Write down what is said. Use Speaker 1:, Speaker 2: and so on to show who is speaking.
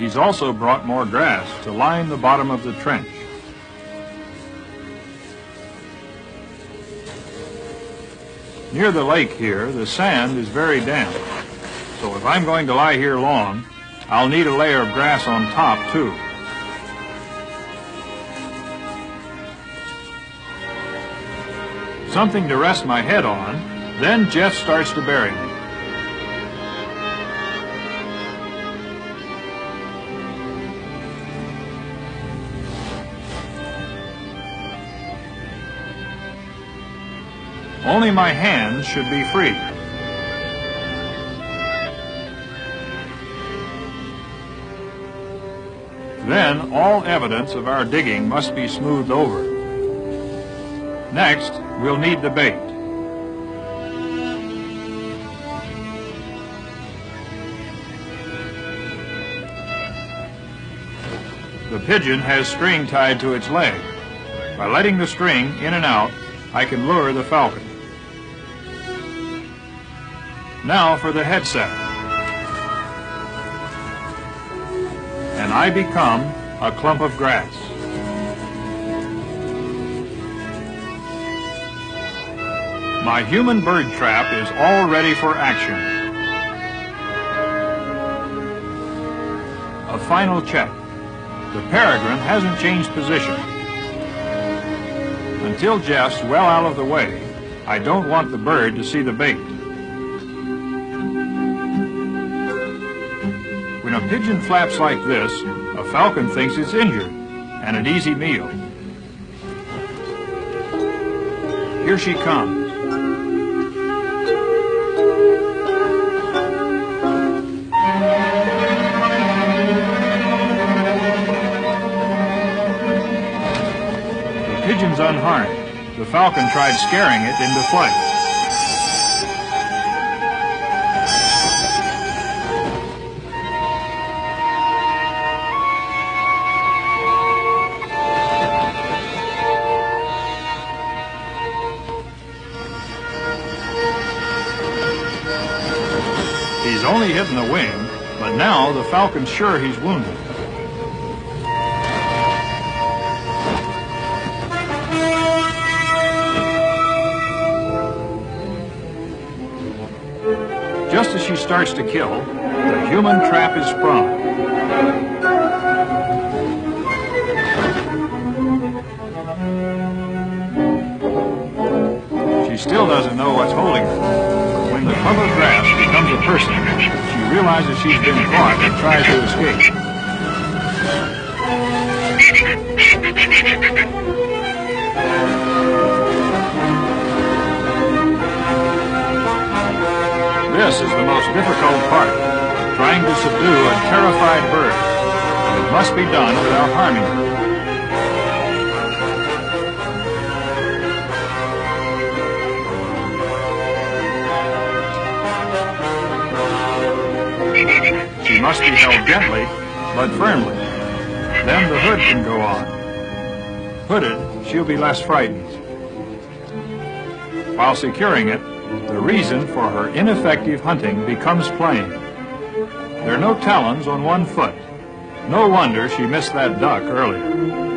Speaker 1: He's also brought more grass to line the bottom of the trench. Near the lake here, the sand is very damp. So if I'm going to lie here long, I'll need a layer of grass on top too. Something to rest my head on, then Jeff starts to bury me. Only my hands should be free. Then all evidence of our digging must be smoothed over. Next, we'll need the bait. The pigeon has string tied to its leg. By letting the string in and out, I can lure the falcon. Now for the headset. And I become a clump of grass. My human bird trap is all ready for action. A final check. The peregrine hasn't changed position. Until Jeff's well out of the way, I don't want the bird to see the bait. When a pigeon flaps like this, a falcon thinks it's injured and an easy meal. Here she comes. The pigeon's unharmed. The falcon tried scaring it into flight. He's only hitting the wing, but now the falcon's sure he's wounded. Just as she starts to kill, the human trap is sprung. She still doesn't know what's holding her. When the clump of grass becomes a person, she realizes she's been caught and tries to escape. This is the most difficult part, trying to subdue a terrified bird. It must be done without harming her. She must be held gently, but firmly. Then the hood can go on. Hooded, she'll be less frightened. While securing it, the reason for her ineffective hunting becomes plain. There are no talons on one foot. No wonder she missed that duck earlier.